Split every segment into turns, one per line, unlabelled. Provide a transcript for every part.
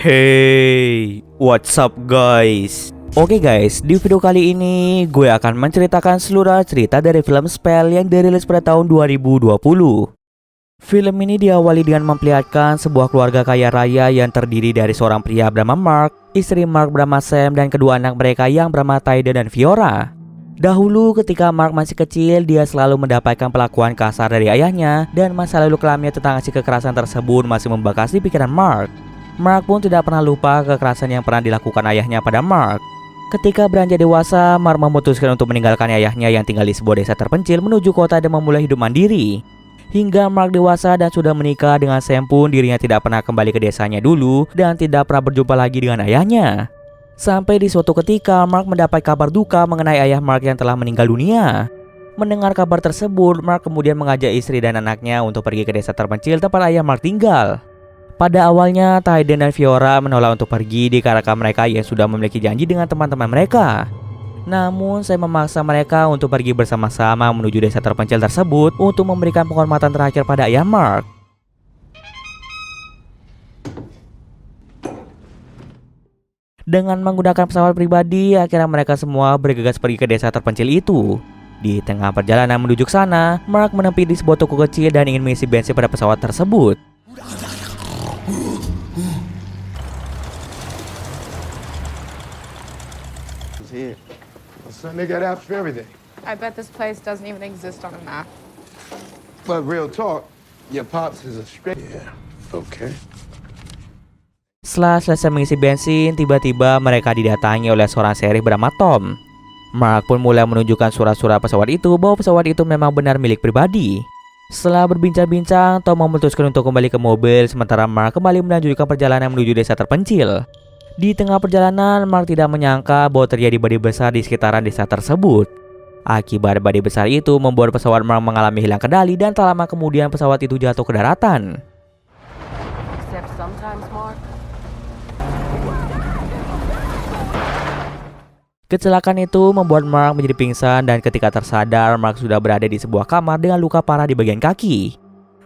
Hey, what's up guys? Oke guys, di video kali ini gue akan menceritakan seluruh cerita dari film Spell yang dirilis pada tahun 2020. Film ini diawali dengan memperlihatkan sebuah keluarga kaya raya yang terdiri dari seorang pria bernama Mark, istri Mark bernama Sam, dan kedua anak mereka yang bernama Tyden dan Fiora. Dahulu ketika Mark masih kecil, dia selalu mendapatkan perlakuan kasar dari ayahnya, dan masa lalu kelamnya tentang aksi kekerasan tersebut masih membekas di pikiran Mark. Mark pun tidak pernah lupa kekerasan yang pernah dilakukan ayahnya pada Mark. Ketika beranjak dewasa, Mark memutuskan untuk meninggalkan ayahnya yang tinggal di sebuah desa terpencil menuju kota dan memulai hidup mandiri. Hingga Mark dewasa dan sudah menikah dengan Sam pun, dirinya tidak pernah kembali ke desanya dulu dan tidak pernah berjumpa lagi dengan ayahnya. Sampai di suatu ketika, Mark mendapat kabar duka mengenai ayah Mark yang telah meninggal dunia. Mendengar kabar tersebut, Mark kemudian mengajak istri dan anaknya untuk pergi ke desa terpencil tempat ayah Mark tinggal. Pada awalnya, Tyden dan Fiora menolak untuk pergi dikarenakan mereka yang sudah memiliki janji dengan teman-teman mereka. Namun, saya memaksa mereka untuk pergi bersama-sama menuju desa terpencil tersebut untuk memberikan penghormatan terakhir pada ayah Mark. Dengan menggunakan pesawat pribadi, akhirnya mereka semua bergegas pergi ke desa terpencil itu. Di tengah perjalanan menuju ke sana, Mark menepi di sebuah toko kecil dan ingin mengisi bensin pada pesawat tersebut.
They got apps for everything.
I bet this place doesn't even exist on a map.
But real talk, your pops is a straight. Yeah, okay.
Setelah selesai mengisi bensin, tiba-tiba mereka didatangi oleh seorang sheriff bernama Tom. Mark pun mulai menunjukkan surat-surat pesawat itu bahwa pesawat itu memang benar milik pribadi. Setelah berbincang-bincang, Tom memutuskan untuk kembali ke mobil, sementara Mark kembali melanjutkan perjalanan menuju desa terpencil. Di tengah perjalanan, Mark tidak menyangka bahwa terjadi badai besar di sekitaran desa tersebut. Akibat badai besar itu membuat pesawat Mark mengalami hilang kendali dan tak lama kemudian pesawat itu jatuh ke daratan. Kecelakaan itu membuat Mark menjadi pingsan dan ketika tersadar, Mark sudah berada di sebuah kamar dengan luka parah di bagian kaki.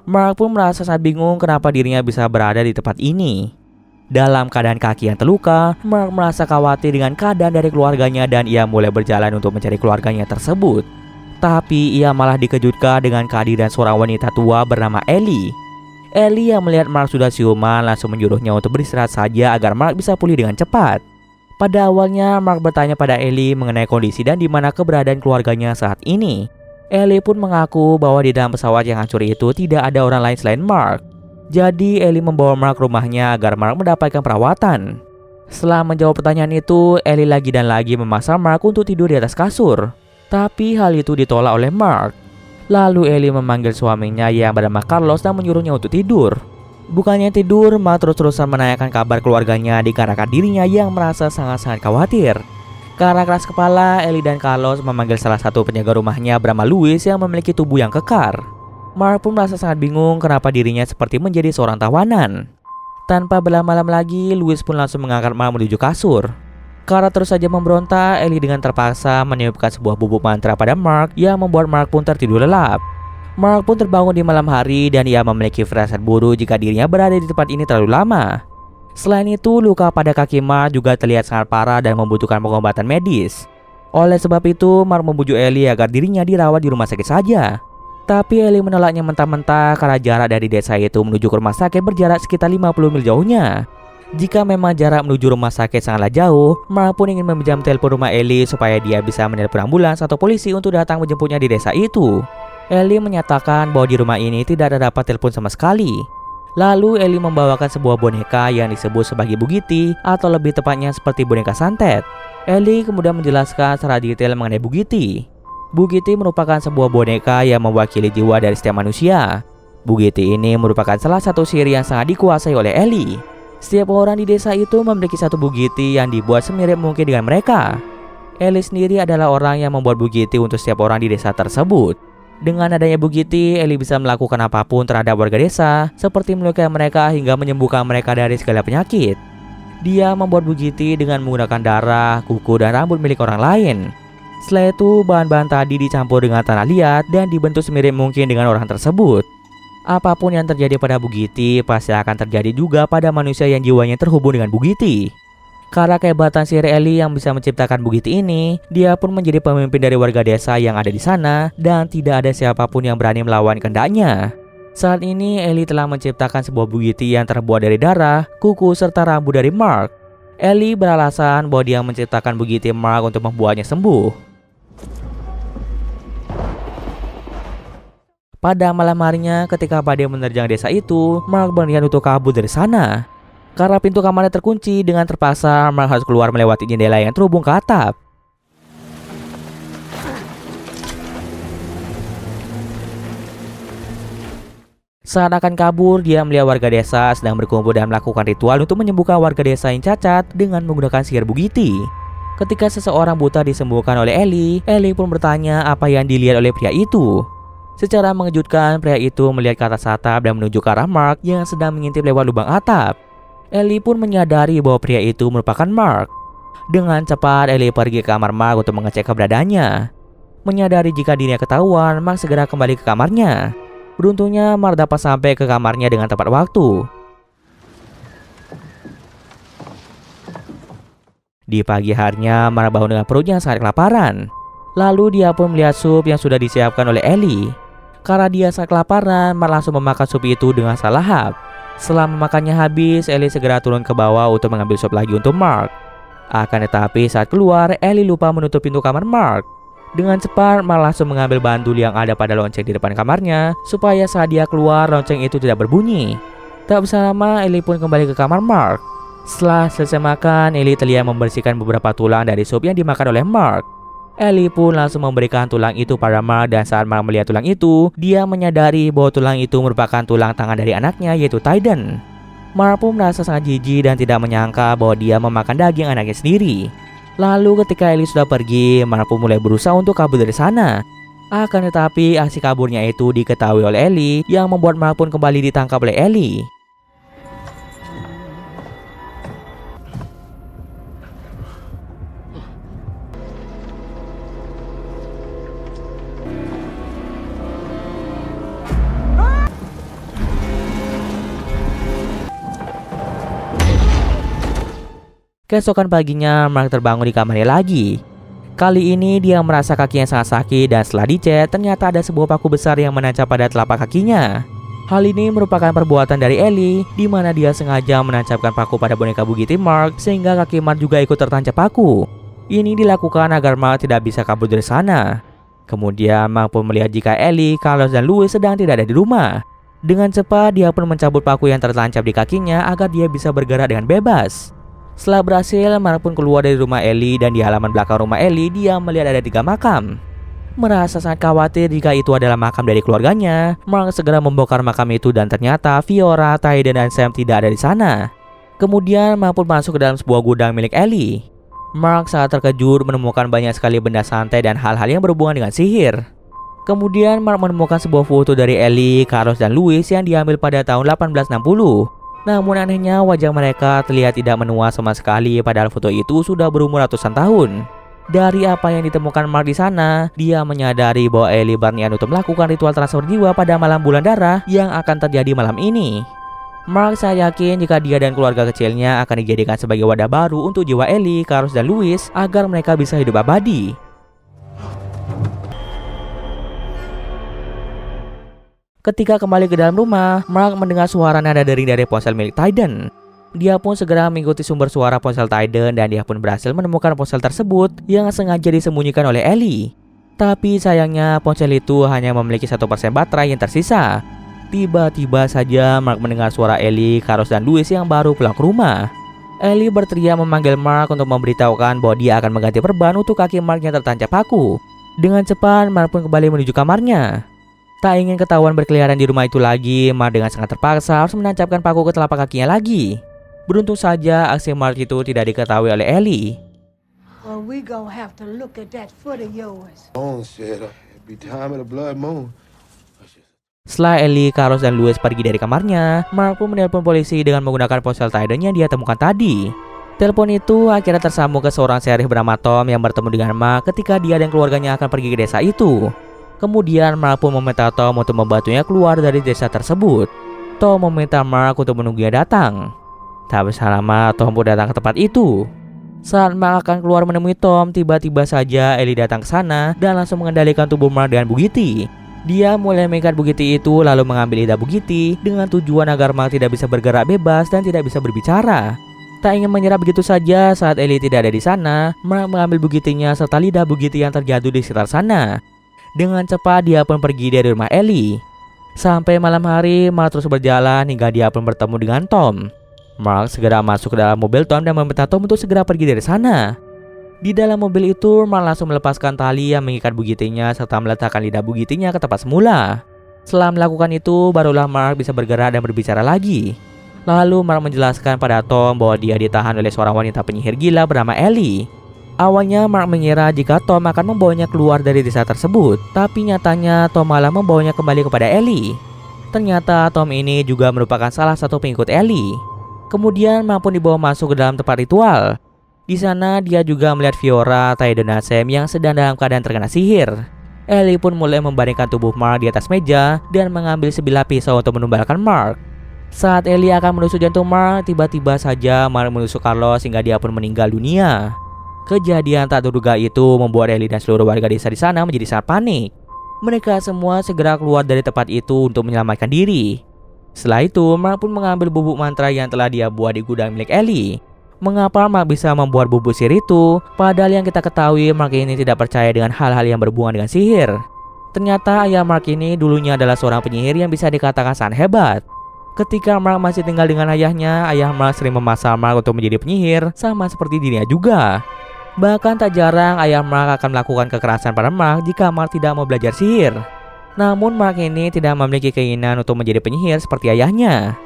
Mark pun merasa sangat bingung kenapa dirinya bisa berada di tempat ini. Dalam keadaan kaki yang terluka, Mark merasa khawatir dengan keadaan dari keluarganya dan ia mulai berjalan untuk mencari keluarganya tersebut. Tapi ia malah dikejutkan dengan kehadiran seorang wanita tua bernama Ellie. Ellie yang melihat Mark sudah siuman langsung menyuruhnya untuk beristirahat saja agar Mark bisa pulih dengan cepat. Pada awalnya, Mark bertanya pada Ellie mengenai kondisi dan di mana keberadaan keluarganya saat ini. Ellie pun mengaku bahwa di dalam pesawat yang hancur itu tidak ada orang lain selain Mark. Jadi Ellie membawa Mark ke rumahnya agar Mark mendapatkan perawatan. Setelah menjawab pertanyaan itu, Ellie lagi dan lagi memaksa Mark untuk tidur di atas kasur. Tapi hal itu ditolak oleh Mark. Lalu Ellie memanggil suaminya yang bernama Carlos dan menyuruhnya untuk tidur. Bukannya tidur, Mark terus-terusan menanyakan kabar keluarganya dikarenakan dirinya yang merasa sangat-sangat khawatir. Karena keras kepala, Ellie dan Carlos memanggil salah satu penjaga rumahnya bernama Louis yang memiliki tubuh yang kekar. Mark pun merasa sangat bingung kenapa dirinya seperti menjadi seorang tawanan. Tanpa berlama-lama lagi, Louis pun langsung mengangkat Mark menuju kasur. Karena terus saja memberontak, Ellie dengan terpaksa meniupkan sebuah bubuk mantra pada Mark yang membuat Mark pun tertidur lelap. Mark pun terbangun di malam hari dan ia memiliki firasat buruk jika dirinya berada di tempat ini terlalu lama. Selain itu, luka pada kaki Mark juga terlihat sangat parah dan membutuhkan pengobatan medis. Oleh sebab itu, Mark membujuk Ellie agar dirinya dirawat di rumah sakit saja. Tapi Ellie menolaknya mentah-mentah karena jarak dari desa itu menuju ke rumah sakit berjarak sekitar 50 mil jauhnya. Jika memang jarak menuju rumah sakit sangatlah jauh, Mark pun ingin meminjam telepon rumah Ellie supaya dia bisa menelpon ambulans atau polisi untuk datang menjemputnya di desa itu. Ellie menyatakan bahwa di rumah ini tidak terdapat telepon sama sekali. Lalu Ellie membawakan sebuah boneka yang disebut sebagai Bugiti atau lebih tepatnya seperti boneka santet. Ellie kemudian menjelaskan secara detail mengenai Bugiti. Bugiti merupakan sebuah boneka yang mewakili jiwa dari setiap manusia. Bugiti ini merupakan salah satu sihir yang sangat dikuasai oleh Ellie. Setiap orang di desa itu memiliki satu Bugiti yang dibuat semirip mungkin dengan mereka. Ellie sendiri adalah orang yang membuat Bugiti untuk setiap orang di desa tersebut. Dengan adanya Bugiti, Ellie bisa melakukan apapun terhadap warga desa, seperti melukai mereka hingga menyembuhkan mereka dari segala penyakit. Dia membuat Bugiti dengan menggunakan darah, kuku, dan rambut milik orang lain. Setelah itu, bahan-bahan tadi dicampur dengan tanah liat dan dibentuk semirip mungkin dengan orang tersebut. Apapun yang terjadi pada Bugatti pasti akan terjadi juga pada manusia yang jiwanya terhubung dengan Bugatti. Karena kehebatan sihir Ellie yang bisa menciptakan Bugatti ini, dia pun menjadi pemimpin dari warga desa yang ada di sana dan tidak ada siapapun yang berani melawan kehendaknya. Saat ini Ellie telah menciptakan sebuah Bugatti yang terbuat dari darah, kuku, serta rambut dari Mark. Ellie beralasan bahwa dia menciptakan Bugatti Mark untuk membuatnya sembuh. Pada malam harinya, ketika badai menerjang desa itu, Mark berniat untuk kabur dari sana. Karena pintu kamarnya terkunci, dengan terpaksa Mark harus keluar melewati jendela yang terhubung ke atap. Saat akan kabur, dia melihat warga desa sedang berkumpul dan melakukan ritual untuk menyembuhkan warga desa yang cacat dengan menggunakan sihir Bugatti. Ketika seseorang buta disembuhkan oleh Ellie, Ellie pun bertanya apa yang dilihat oleh pria itu. Secara mengejutkan, pria itu melihat ke atas atap dan menuju ke arah Mark yang sedang mengintip lewat lubang atap. Ellie pun menyadari bahwa pria itu merupakan Mark. Dengan cepat, Ellie pergi ke kamar Mark untuk mengecek keberadaannya. Menyadari jika dirinya ketahuan, Mark segera kembali ke kamarnya. Beruntungnya, Mark dapat sampai ke kamarnya dengan tepat waktu. Di pagi harinya, Mark bangun dengan perutnya yang sangat kelaparan. Lalu dia pun melihat sup yang sudah disiapkan oleh Ellie. Karena dia sangat kelaparan, Mark langsung memakan sup itu dengan salah lahap. Setelah memakannya habis, Ellie segera turun ke bawah untuk mengambil sup lagi untuk Mark. Akan tetapi saat keluar, Ellie lupa menutup pintu kamar Mark. Dengan cepat, Mark langsung mengambil bandul yang ada pada lonceng di depan kamarnya, supaya saat dia keluar, lonceng itu tidak berbunyi. Tak bisa lama, Ellie pun kembali ke kamar Mark. Setelah selesai makan, Ellie terlihat membersihkan beberapa tulang dari sup yang dimakan oleh Mark. Ellie pun langsung memberikan tulang itu pada Mark, dan saat Mark melihat tulang itu, dia menyadari bahwa tulang itu merupakan tulang tangan dari anaknya, yaitu Tyden. Mark pun merasa sangat jijik dan tidak menyangka bahwa dia memakan daging anaknya sendiri. Lalu ketika Ellie sudah pergi, Mark pun mulai berusaha untuk kabur dari sana. Akan tetapi aksi kaburnya itu diketahui oleh Ellie, yang membuat Mark pun kembali ditangkap oleh Ellie. Keesokan paginya, Mark terbangun di kamarnya lagi. Kali ini dia merasa kakinya sangat sakit dan setelah dicek, ternyata ada sebuah paku besar yang menancap pada telapak kakinya. Hal ini merupakan perbuatan dari Ellie, di mana dia sengaja menancapkan paku pada boneka Bugatti Mark sehingga kaki Mark juga ikut tertancap paku. Ini dilakukan agar Mark tidak bisa kabur dari sana. Kemudian Mark pun melihat jika Ellie, Carlos, dan Louis sedang tidak ada di rumah. Dengan cepat, dia pun mencabut paku yang tertancap di kakinya agar dia bisa bergerak dengan bebas. Setelah berhasil, Mark pun keluar dari rumah Ellie dan di halaman belakang rumah Ellie dia melihat ada 3 makam. Merasa sangat khawatir jika itu adalah makam dari keluarganya, Mark segera membongkar makam itu dan ternyata Fiora, Tyden, dan Sam tidak ada di sana. Kemudian Mark pun masuk ke dalam sebuah gudang milik Ellie. Mark sangat terkejut menemukan banyak sekali benda santai dan hal-hal yang berhubungan dengan sihir. Kemudian Mark menemukan sebuah foto dari Ellie, Carlos, dan Louis yang diambil pada tahun 1860. Namun anehnya wajah mereka terlihat tidak menua sama sekali, padahal foto itu sudah berumur ratusan tahun. Dari apa yang ditemukan Mark di sana, dia menyadari bahwa Ellie berniat untuk melakukan ritual transfer jiwa pada malam bulan darah yang akan terjadi malam ini. Mark sangat yakin jika dia dan keluarga kecilnya akan dijadikan sebagai wadah baru untuk jiwa Ellie, Carlos, dan Louis agar mereka bisa hidup abadi. Ketika kembali ke dalam rumah, Mark mendengar suara nada dering dari ponsel milik Tyden. Dia pun segera mengikuti sumber suara ponsel Tyden dan dia pun berhasil menemukan ponsel tersebut yang sengaja disembunyikan oleh Ellie. Tapi sayangnya ponsel itu hanya memiliki 1% baterai yang tersisa. Tiba-tiba saja Mark mendengar suara Ellie, Carlos, dan Louis yang baru pulang ke rumah. Ellie berteriak memanggil Mark untuk memberitahukan bahwa dia akan mengganti perban untuk kaki Mark yang tertancap paku. Dengan cepat, Mark pun kembali menuju kamarnya. Tak ingin ketahuan berkeliaran di rumah itu lagi, Mark dengan sangat terpaksa harus menancapkan paku ke telapak kakinya lagi. Beruntung saja aksi Mark itu tidak diketahui oleh Ellie.
Well, we gonna have to look at that foot of yours.
Moon said it'd be time of the blood moon.
Setelah Ellie, Carlos, dan Louis pergi dari kamarnya, Mark pun menelpon polisi dengan menggunakan ponsel Tyden yang dia temukan tadi. Telepon itu akhirnya tersambung ke seorang sheriff bernama Tom yang bertemu dengan Mark ketika dia dan keluarganya akan pergi ke desa itu. Kemudian Mark pun meminta Tom untuk membantunya keluar dari desa tersebut. Tom meminta Mark untuk menunggunya datang. Tak berselang lama Tom pun datang ke tempat itu. Saat Mark akan keluar menemui Tom, tiba-tiba saja Ellie datang ke sana dan langsung mengendalikan tubuh Mark dengan Bugatti. Dia mulai mengikat Bugatti itu lalu mengambil lidah Bugatti dengan tujuan agar Mark tidak bisa bergerak bebas dan tidak bisa berbicara. Tak ingin menyerah begitu saja, saat Ellie tidak ada di sana, Mark mengambil Bugatti-nya serta lidah Bugatti yang terjatuh di sekitar sana. Dengan cepat dia pun pergi dari rumah Ellie. Sampai malam hari, Mark terus berjalan hingga dia pun bertemu dengan Tom. Mark segera masuk ke dalam mobil Tom dan meminta Tom untuk segera pergi dari sana. Di dalam mobil itu, Mark langsung melepaskan tali yang mengikat Bugatti-nya serta meletakkan lidah Bugatti-nya ke tempat semula. Setelah melakukan itu, barulah Mark bisa bergerak dan berbicara lagi. Lalu Mark menjelaskan pada Tom bahwa dia ditahan oleh seorang wanita penyihir gila bernama Ellie. Awalnya Mark mengira jika Tom akan membawanya keluar dari desa tersebut, tapi nyatanya Tom malah membawanya kembali kepada Ellie. Ternyata Tom ini juga merupakan salah satu pengikut Ellie. Kemudian Mark pun dibawa masuk ke dalam tempat ritual. Di sana dia juga melihat Fiora, Ty dan Sam yang sedang dalam keadaan terkena sihir. Ellie pun mulai membaringkan tubuh Mark di atas meja dan mengambil sebilah pisau untuk menumbalkan Mark. Saat Ellie akan menusuk jantung Mark, tiba-tiba saja Mark menusuk Carlos hingga dia pun meninggal dunia. Kejadian tak terduga itu membuat Ellie dan seluruh warga desa di sana menjadi sangat panik. Mereka semua segera keluar dari tempat itu untuk menyelamatkan diri. Setelah itu, Mark pun mengambil bubuk mantra yang telah dia buat di gudang milik Ellie. Mengapa Mark bisa membuat bubuk sihir itu? Padahal yang kita ketahui, Mark ini tidak percaya dengan hal-hal yang berhubungan dengan sihir. Ternyata ayah Mark ini dulunya adalah seorang penyihir yang bisa dikatakan sangat hebat. Ketika Mark masih tinggal dengan ayahnya, ayah Mark sering memaksa Mark untuk menjadi penyihir, sama seperti dirinya juga. Bahkan tak jarang ayah Mark akan melakukan kekerasan pada Mark jika Mark tidak mau belajar sihir. Namun Mark ini tidak memiliki keinginan untuk menjadi penyihir seperti ayahnya.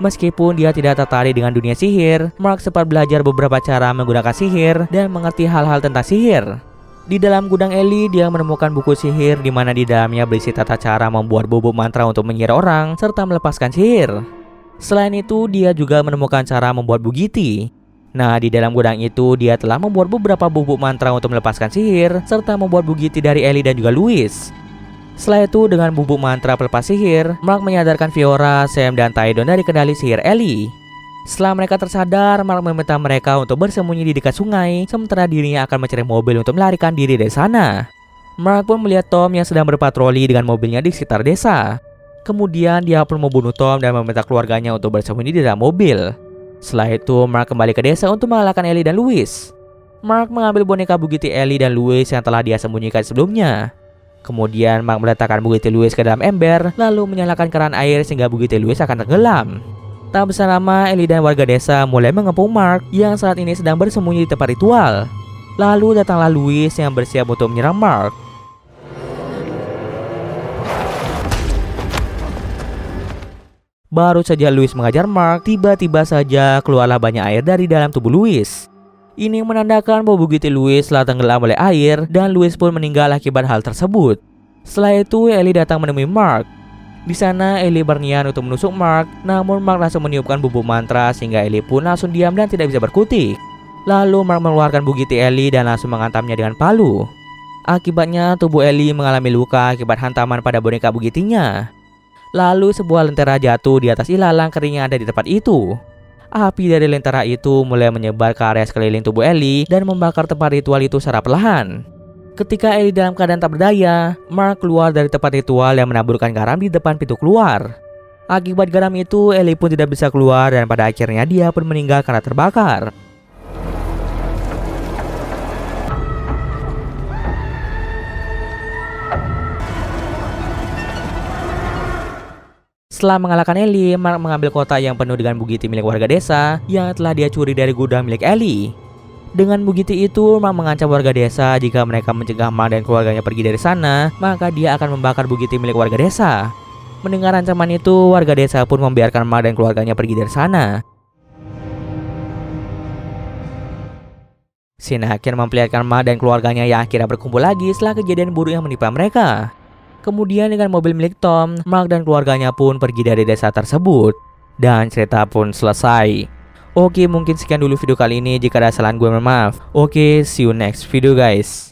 Meskipun dia tidak tertarik dengan dunia sihir, Mark sempat belajar beberapa cara menggunakan sihir dan mengerti hal-hal tentang sihir. Di dalam gudang Ellie, dia menemukan buku sihir di mana di dalamnya berisi tata cara membuat bubuk mantra untuk menyihir orang serta melepaskan sihir. Selain itu, dia juga menemukan cara membuat Bugatti. Nah, di dalam gudang itu dia telah membuat beberapa bubuk mantra untuk melepaskan sihir serta membuat Bugatti dari Ellie dan juga Louis. Setelah itu, dengan bubuk mantra pelepas sihir, Mark menyadarkan Fiora, Sam, dan Tydon dari kendali sihir Ellie. Setelah mereka tersadar, Mark meminta mereka untuk bersembunyi di dekat sungai, sementara dirinya akan mencari mobil untuk melarikan diri dari sana. Mark pun melihat Tom yang sedang berpatroli dengan mobilnya di sekitar desa. Kemudian dia pun membunuh Tom dan meminta keluarganya untuk bersembunyi di dalam mobil. Setelah itu, Mark kembali ke desa untuk mengalahkan Ellie dan Louis. Mark mengambil boneka Bugatti Ellie dan Louis yang telah dia sembunyikan sebelumnya. Kemudian Mark meletakkan Bugatti Louis ke dalam ember, lalu menyalakan keran air sehingga Bugatti Louis akan tenggelam. Tak berselang lama, Ellie dan warga desa mulai mengepung Mark yang saat ini sedang bersembunyi di tempat ritual. Lalu datanglah Louis yang bersiap untuk menyerang Mark. Baru saja Louis mengajar Mark, tiba-tiba saja keluarlah banyak air dari dalam tubuh Louis. Ini menandakan bahwa Bugatti Louis telah tenggelam oleh air dan Louis pun meninggal akibat hal tersebut. Setelah itu, Ellie datang menemui Mark. Di sana, Ellie berniat untuk menusuk Mark, namun Mark langsung meniupkan bubuk mantra sehingga Ellie pun langsung diam dan tidak bisa berkutik. Lalu Mark mengeluarkan Bugatti Ellie dan langsung menghantamnya dengan palu. Akibatnya, tubuh Ellie mengalami luka akibat hantaman pada boneka Bugatti-nya. Lalu sebuah lentera jatuh di atas ilalang kering yang ada di tempat itu. Api dari lentera itu mulai menyebar ke area sekeliling tubuh Ellie dan membakar tempat ritual itu secara perlahan. Ketika Ellie dalam keadaan tak berdaya, Mark keluar dari tempat ritual yang menaburkan garam di depan pintu keluar. Akibat garam itu, Ellie pun tidak bisa keluar dan pada akhirnya dia pun meninggal karena terbakar. Setelah mengalahkan Ellie, Mark mengambil kotak yang penuh dengan Bugatti milik warga desa yang telah dia curi dari gudang milik Ellie. Dengan Bugatti itu, Mark mengancam warga desa jika mereka mencegah Mark dan keluarganya pergi dari sana, maka dia akan membakar Bugatti milik warga desa. Mendengar ancaman itu, warga desa pun membiarkan Mark dan keluarganya pergi dari sana. Scene akhir memperlihatkan Mark dan keluarganya yang akhirnya berkumpul lagi setelah kejadian buruk yang menimpa mereka. Kemudian dengan mobil milik Tom, Mark dan keluarganya pun pergi dari desa tersebut. Dan cerita pun selesai. Oke, mungkin sekian dulu video kali ini. Jika ada kesalahan gue mohon maaf. Oke, see you next video guys.